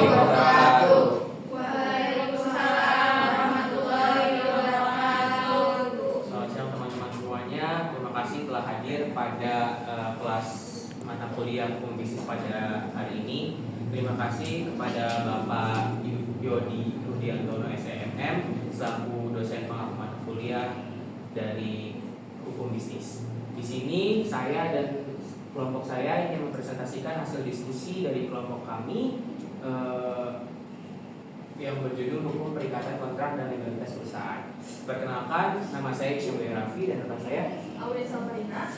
wabarakatuh. Waalaikumsalam warahmatullahi wabarakatuh. Selamat siang teman-teman semuanya. Terima kasih telah hadir pada kelas mata kuliah hukum bisnis pada hari ini. Terima kasih kepada Bapak Yodi Rudiantono SMM selaku dosen pengampu mata kuliah dari hukum bisnis. Di sini saya dan kelompok saya ingin mempresentasikan hasil diskusi dari kelompok kami yang berjudul Hukum Perikatan Kontrak dan Legalitas Perusahaan. Perkenalkan, nama saya Cimbe Raffi dan rekan saya Aulia Samarina.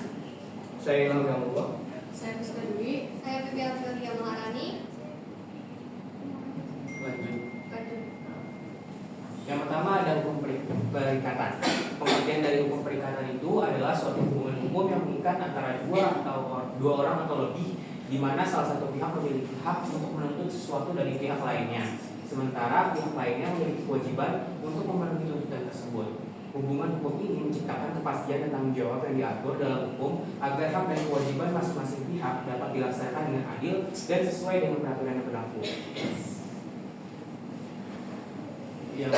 Saya Ilham Gamuwa. Saya Puspa Dwi. Saya Pipi Alfilia Maharani. Lanjut. Lanjut. Yang pertama ada hukum perikatan. Pengertian dari hukum perikatan itu adalah suatu hubungan hukum yang mengikat antara dua orang atau lebih, di mana salah satu pihak memiliki hak untuk menuntut sesuatu dari pihak lainnya, sementara pihak lainnya memiliki kewajiban untuk memenuhi tuntutan tersebut. Hubungan hukum ini menciptakan kepastian dan tanggung jawab yang diatur dalam hukum agar hak dan kewajiban masing-masing pihak dapat dilaksanakan dengan adil dan sesuai dengan peraturan yang berlaku. Yang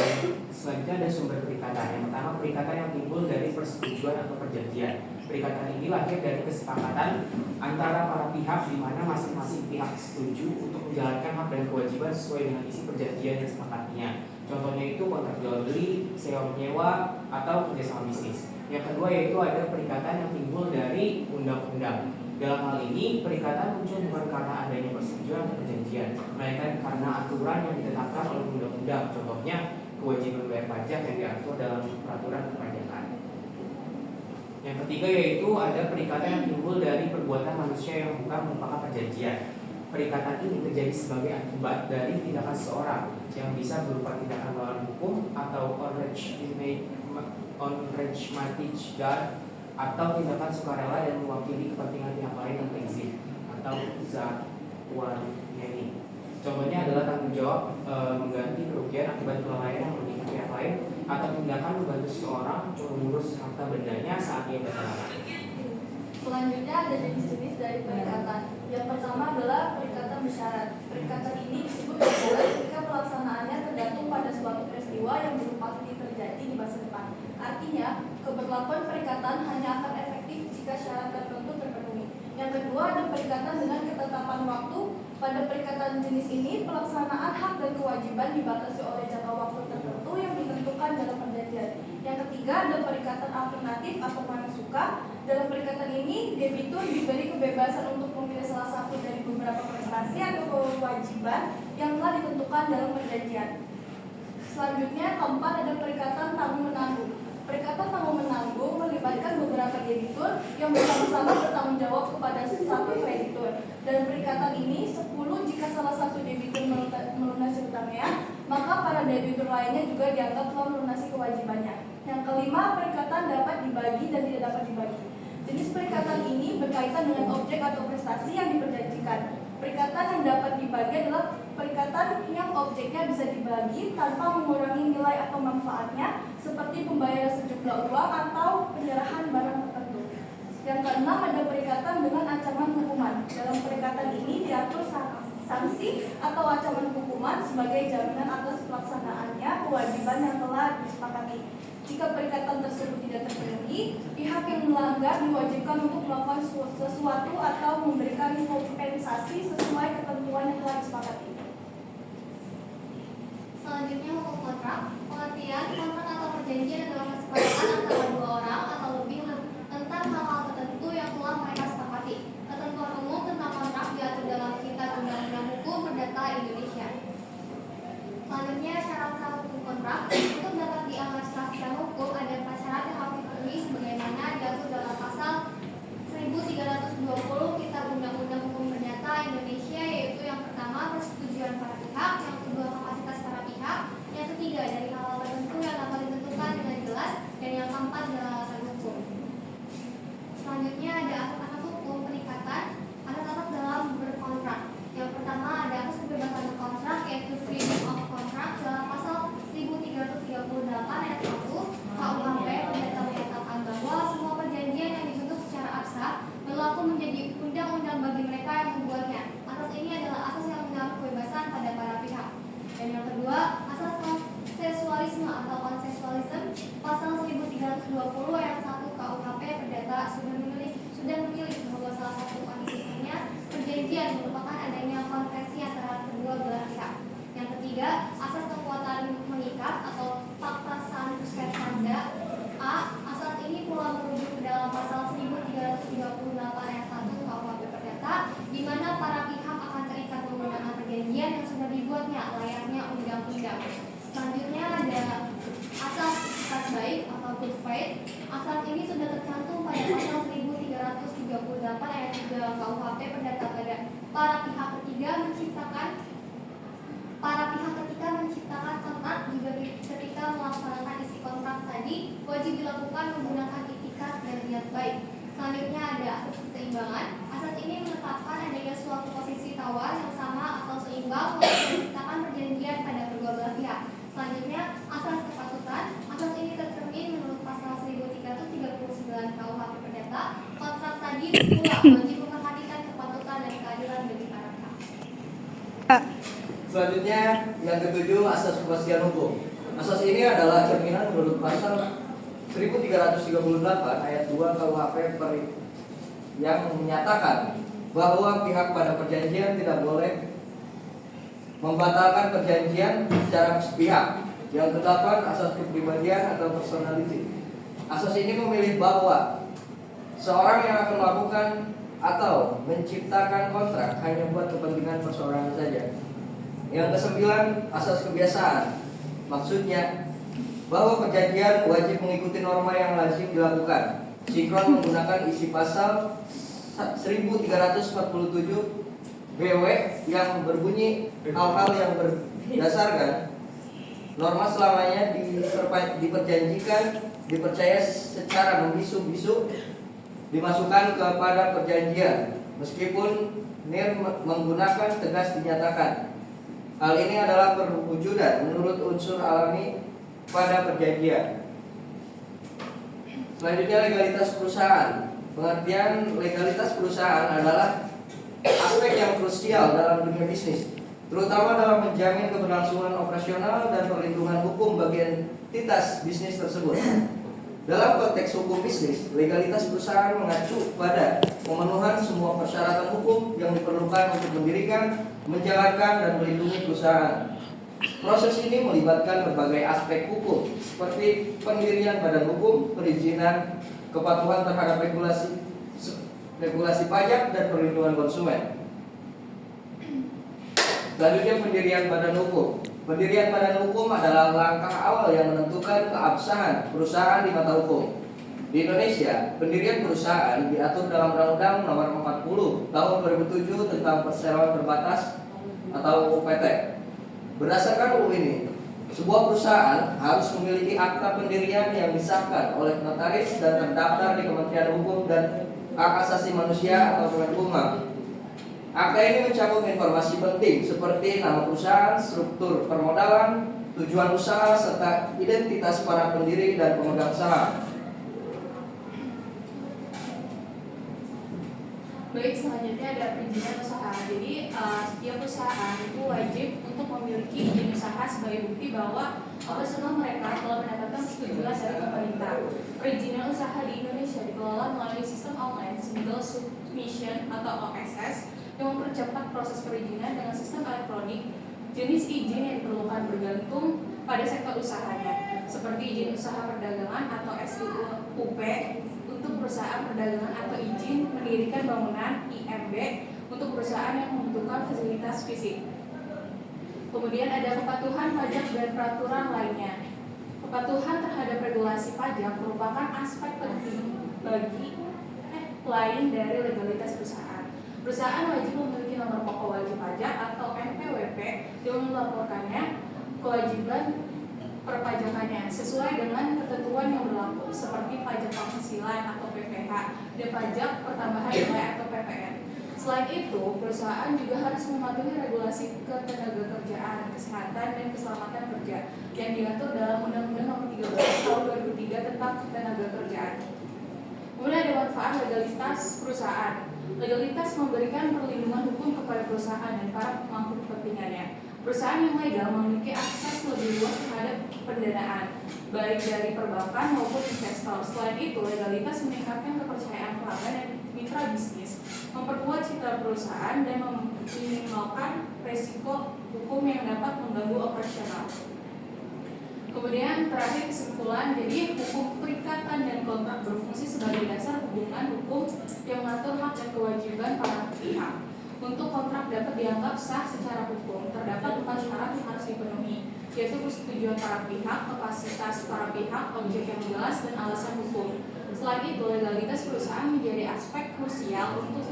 selanjutnya ada sumber perikatan. Yang pertama, perikatan yang timbul dari persetujuan atau perjanjian. Perikatan ini lahir dari kesepakatan antara para pihak di mana masing-masing pihak setuju untuk menjalankan hak dan kewajiban sesuai dengan isi perjanjian yang disepakatinya. Contohnya itu kontrak jual beli, sewa menyewa, atau kerjasama bisnis. Yang kedua yaitu ada perikatan yang timbul dari undang-undang. Dalam hal ini, perikatan muncul bukan karena adanya persetujuan atau perjanjian, melainkan karena aturan yang ditetapkan oleh undang-undang. Contohnya, kewajiban bayar pajak yang diatur dalam peraturan perpajakan. Yang ketiga yaitu ada perikatan yang timbul dari perbuatan manusia yang bukan merupakan perjanjian. Perikatan ini terjadi sebagai akibat dari tindakan seseorang yang bisa berupa tindakan melawan hukum atau onrechtmatig atau tindakan sukarela yang mewakili kepentingan pihak lain tanpa izin atau zatwarneni. Contohnya adalah tanggung jawab mengganti kerugian akibat kelalaian yang merugikan pihak lain atau tindakan membantu seseorang untuk mengurus harta bendanya saat ia berhalangan. Selanjutnya ada jenis-jenis dari perikatan. Yang pertama adalah perikatan bersyarat. Perikatan ini disebut bersyarat ketika pelaksanaannya tergantung pada suatu peristiwa yang belum pasti terjadi di masa depan. Artinya, keberlakuan perikatan hanya akan efektif jika syarat tertentu terpenuhi. Yang kedua ada perikatan dengan ketetapan waktu. Pada perikatan jenis ini, pelaksanaan hak dan kewajiban dibatasi oleh jangka waktu tertentu yang ditentukan dalam perjanjian. Yang ketiga ada perikatan alternatif atau manasuka. Dalam perikatan ini, debitur diberi kebebasan untuk memilih salah satu dari beberapa prestasi atau kewajiban yang telah ditentukan dalam perjanjian. Selanjutnya, keempat ada perikatan tanggung-menanggung. Perikatan tanggung-menanggung melibatkan beberapa debitur yang bersama-sama bertanggung jawab kepada satu kreditur. Dalam perikatan ini, 10 jika salah satu debitur melunasi hutangnya, maka para debitur lainnya juga dianggap telah melunasi kewajibannya. Yang kelima, perikatan dapat dibagi dan tidak dapat dibagi. Jenis perikatan ini berkaitan dengan objek atau prestasi yang diperjanjikan. Perikatan yang dapat dibagi adalah perikatan yang objeknya bisa dibagi tanpa mengurangi nilai atau manfaatnya, seperti pembayaran sejumlah uang atau penyerahan barang tertentu. Yang keenam ada perikatan dengan ancaman hukuman. Dalam perikatan ini diatur sanksi atau ancaman hukuman sebagai jaminan atas pelaksanaannya kewajiban yang telah disepakati. Jika perikatan tersebut tidak terpenuhi, pihak yang melanggar diwajibkan untuk melakukan sesuatu atau memberikan kompensasi sesuai ketentuan yang telah disepakati. Selanjutnya hukum kontrak. Pengertian kontrak atau perjanjian adalah kesepakatan antara dua orang atau lebih tentang hal-hal tertentu yang telah mereka sepakati. Ketentuan umum tentang kontrak diatur dalam Kitab Undang-Undang Hukum Perdata Indonesia. Selanjutnya syarat sah hukum kontrak. Untuk dapat dianggap sah secara hukum ada 4 syarat yang harus dipenuhi sebagaimana diatur dalam pasal 1320 Kitab Undang-Undang Hukum Perdata Indonesia, perjanjian yang sudah dibuatnya layaknya undang-undang. Selanjutnya ada asas itikat baik atau good faith. Asas ini sudah tercantum pada pasal 1338 ayat 3 KUHP Perdata pada para pihak ketiga menciptakan kontrak juga ketika melaksanakan isi kontrak tadi wajib dilakukan menggunakan itikat dan niat baik. Selanjutnya ada asas keseimbangan. Asas ini menetapkan adanya suatu posisi tawar yang sama atau seimbang untuk menciptakan perjanjian pada kedua belah pihak. Selanjutnya asas kepatutan. Asas ini tercermin menurut pasal 1339 KUHP Perdata. Kontrak tadi pula wajib memperhatikan kepatutan dan keadilan bagi para pihak. Selanjutnya yang ketujuh, asas kepastian hukum. Asas ini adalah cerminan menurut pasal 1338 ayat 2 KUHP yang menyatakan bahwa pihak pada perjanjian tidak boleh membatalkan perjanjian secara sepihak. Yang kedelapan, asas kepribadian atau personality. Asas ini memilih bahwa seorang yang akan melakukan atau menciptakan kontrak hanya buat kepentingan perseorangan saja. Yang kesembilan, asas kebiasaan. Maksudnya bahwa perjanjian wajib mengikuti norma yang lazim dilakukan, sinkron menggunakan isi pasal 1347 BW yang berbunyi hal-hal yang berdasarkan norma selamanya dipercaya secara membisu-bisu dimasukkan kepada perjanjian meskipun NIR menggunakan tegas dinyatakan. Hal ini adalah perwujudan menurut unsur alami pada perjanjian. Selanjutnya, legalitas perusahaan. Pengertian legalitas perusahaan adalah aspek yang krusial dalam dunia bisnis, terutama dalam menjamin keberlangsungan operasional dan perlindungan hukum bagi entitas bisnis tersebut. Dalam konteks hukum bisnis, legalitas perusahaan mengacu pada pemenuhan semua persyaratan hukum yang diperlukan untuk mendirikan, menjalankan, dan melindungi perusahaan. Proses ini melibatkan berbagai aspek hukum seperti pendirian badan hukum, perizinan, kepatuhan terhadap regulasi pajak, dan perlindungan konsumen. Selanjutnya, pendirian badan hukum. Pendirian badan hukum adalah langkah awal yang menentukan keabsahan perusahaan di mata hukum. Di Indonesia, pendirian perusahaan diatur dalam Undang-Undang Nomor 40 Tahun 2007 tentang Perseroan Terbatas atau UPT. Berdasarkan UU ini, sebuah perusahaan harus memiliki akta pendirian yang disahkan oleh notaris dan terdaftar di Kementerian Hukum dan Hak Asasi Manusia atau Kemenkumham. Akta ini mencakup informasi penting seperti nama perusahaan, struktur permodalan, tujuan usaha, serta identitas para pendiri dan pemegang saham. Baik, selanjutnya ada perizinan usaha. Jadi setiap perusahaan itu wajib untuk memiliki izin usaha sebagai bukti bahwa operasional mereka telah mendapatkan persetujuan dari pemerintah. Perizinan usaha di Indonesia dikelola melalui sistem online Single Submission atau OSS yang mempercepat proses perizinan dengan sistem elektronik. Jenis izin yang diperlukan bergantung pada sektor usahanya, seperti izin usaha perdagangan atau SUP untuk perusahaan perdagangan atau izin mendirikan bangunan IMB untuk perusahaan yang membutuhkan fasilitas fisik. Kemudian ada kepatuhan pajak dan peraturan lainnya. Kepatuhan terhadap regulasi pajak merupakan aspek penting bagi lain dari legalitas perusahaan. Perusahaan wajib memiliki nomor pokok wajib pajak atau NPWP dan melaporkannya kewajiban perpajakannya sesuai dengan ketentuan yang berlaku seperti pajak penghasilan atau PPH dan pajak pertambahan nilai atau PPN. Selain itu, perusahaan juga harus mematuhi regulasi ketenagakerjaan, kesehatan, dan keselamatan kerja yang diatur dalam Undang-Undang Nomor 13 Tahun 2003 tentang Ketenagakerjaan. Kemudian ada manfaat legalitas perusahaan. Legalitas memberikan perlindungan hukum kepada perusahaan dan para pemangku kepentingannya. Perusahaan yang legal memiliki akses lebih luas terhadap pendanaan, baik dari perbankan maupun investor. Selain itu, legalitas meningkatkan kepercayaan pelanggan dan mitra bisnis, memperkuat citra perusahaan, dan meminimalkan risiko hukum yang dapat mengganggu operasional. Kemudian terakhir kesimpulan, jadi hukum perikatan dan kontrak berfungsi sebagai dasar hubungan hukum yang mengatur hak dan kewajiban para pihak. Untuk kontrak dapat dianggap sah secara hukum, terdapat 4 syarat yang harus dipenuhi, yaitu persetujuan para pihak, kapasitas para pihak, objek yang jelas, dan alasan hukum. Selain itu, legalitas perusahaan menjadi aspek krusial untuk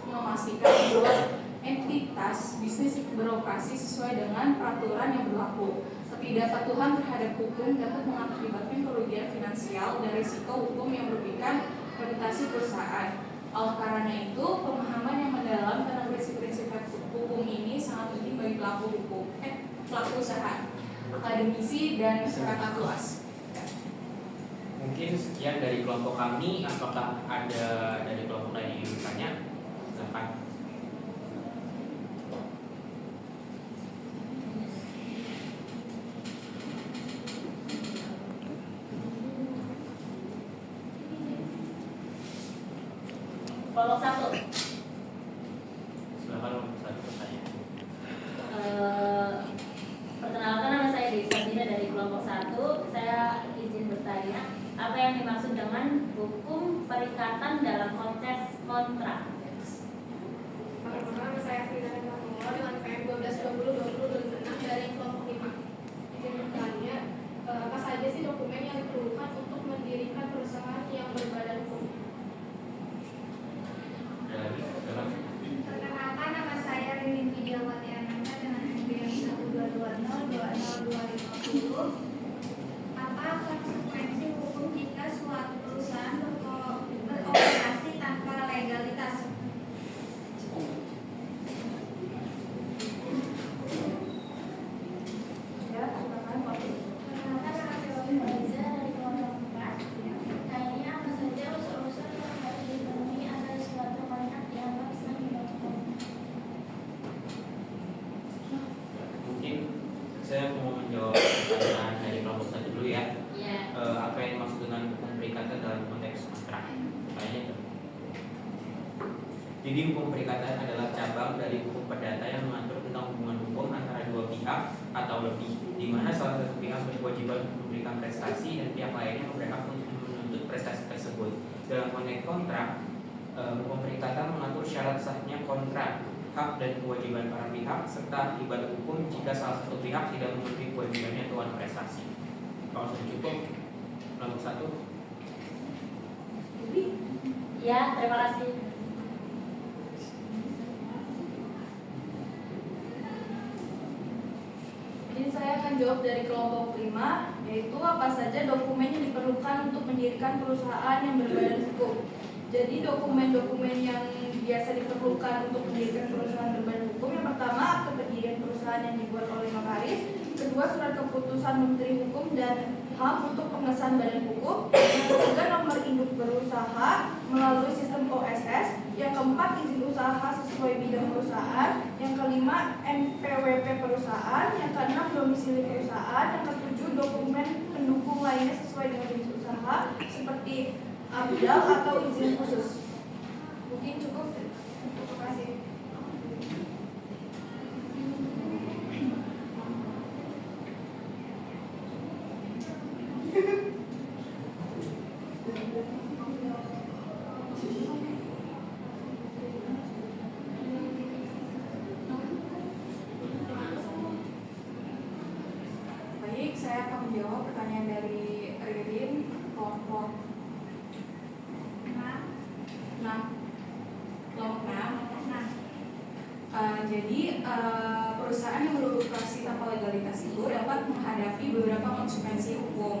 memastikan bahwa entitas bisnis beroperasi sesuai dengan peraturan yang berlaku. Ketidakpatuhan terhadap hukum dapat mengakibatkan kerugian finansial dan risiko hukum yang merugikan reputasi perusahaan. Oleh karena itu, pemahaman yang mendalam tentang prinsip-prinsip hukum ini sangat penting bagi pelaku usaha, akademisi, dan masyarakat luas. Mungkin sekian dari kelompok kami. Apakah ada dari kelompok lain yang bertanya? Silakan. Kelompok 1. Silakan kelompok 1 bertanya. Perkenalkan, nama saya Dewi Sabina dari kelompok 1. Saya izin bertanya, apa yang dimaksud dengan hukum perikatan dalam konteks kontrak? Perkenalkan, saya Frida Renata dengan PM 1220-2026 dari kelompok 5. Izin bertanya, apa saja sih dokumen yang diperlukan untuk mendirikan perusahaan yang berbadan hukum? Perkenalkan, nama saya Ririn Widiawati Ananda dengan NPM 122020250. Apa konsekuensi hukum jika suatu perusahaan beroperasi tanpa legalitas? Perkenalkan, nama saya Faiza dari kelompok 4. Kayaknya apa saja unsur-unsur yang harus dipenuhi agar suatu kontrak dianggap sah dilakukan? Mungkin saya mau menjawab pertanyaan dari kelompok 1 dulu ya. Ya. Apa yang dimaksud dengan hukum perikatan dalam konteks kontrak? Kayaknya itu. Jadi hukum perikatan adalah cabang dari hukum perdata yang mengatur tentang hubungan hukum antara dua pihak atau lebih, di mana salah satu pihak berkewajiban untuk memberikan prestasi dan pihak lainnya berhak untuk menuntut prestasi tersebut. Dalam konteks kontrak, hukum perikatan mengatur syarat sahnya kontrak, hak dan kewajiban para pihak, serta akibat hukum jika salah satu pihak tidak memenuhi kewajibannya atau prestasi. Kalau sudah cukup, nomor 1. Ya, terima kasih. Jadi saya akan jawab dari kelompok 5, yaitu apa saja dokumen yang diperlukan untuk mendirikan perusahaan yang berbadan hukum. Jadi dokumen-dokumen yang biasa diperlukan untuk mendirikan perusahaan berbadan hukum, yang pertama akte pendirian perusahaan yang dibuat oleh notaris, kedua surat keputusan Menteri Hukum dan HAM untuk pengesahan badan hukum, yang ketiga nomor induk berusaha melalui sistem OSS, yang keempat izin usaha sesuai bidang perusahaan, yang kelima NPWP perusahaan, yang keenam domisili perusahaan, yang ketujuh dokumen pendukung lainnya sesuai dengan jenis usaha seperti ABDAL atau izin khusus. Mungkin cukup. Terima kasih. Baik, saya akan menjawab pertanyaan dari Ririn, kelompok 6. Kelompok 6. Jadi perusahaan yang beroperasi tanpa legalitas itu dapat menghadapi beberapa konsekuensi hukum,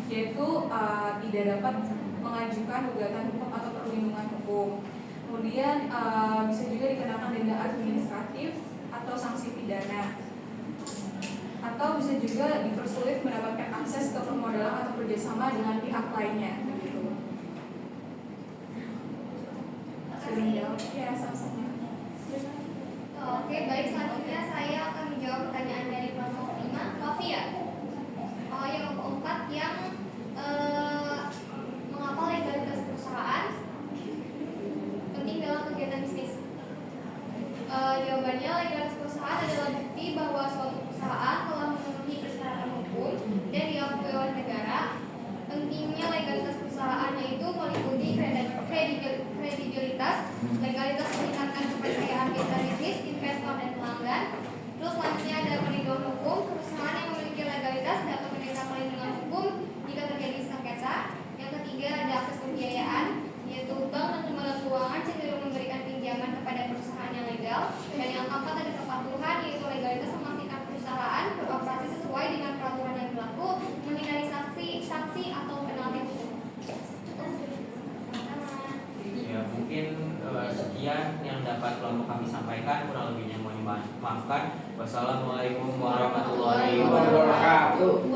yaitu tidak dapat mengajukan gugatan hukum atau perlindungan hukum. Kemudian bisa juga dikenakan denda administratif atau sanksi pidana, atau bisa juga dipersulit mendapatkan akses ke permodalan atau kerjasama dengan pihak lainnya. Ya, sama-sama. Oke, baik, selanjutnya saya akan menjawab pertanyaan dari kelompok 5, Novia. Yang keempat, yang mengapa legalitas perusahaan penting dalam kegiatan bisnis? Jawabannya, legalitas perusahaan adalah bukti bahwa suatu perusahaan telah memenuhi persyaratan hukum dan diakui oleh negara. Pentingnya legalitas perusahaannya itu meliputi kredibilitas, legalitas meningkatkan kepercayaan mitra bisnis, investor dan pelanggan. Terus selanjutnya ada perlindungan hukum, perusahaan yang memiliki legalitas dapat meminta perlindungan hukum jika terjadi sengketa. Yang ketiga ada akses pembiayaan, yaitu bank dan lembaga keuangan cenderung memberikan pinjaman kepada perusahaan yang legal. Dan yang keempat ada kepatuhan, yaitu legalitas memastikan perusahaan beroperasi sesuai dengan peraturan yang berlaku, menghindari sanksi atau penalti hukum. Ya, mungkin sekian yang dapat kelompok kami sampaikan, kurang lebihnya mohon dimaafkan. Wassalamualaikum warahmatullahi wabarakatuh.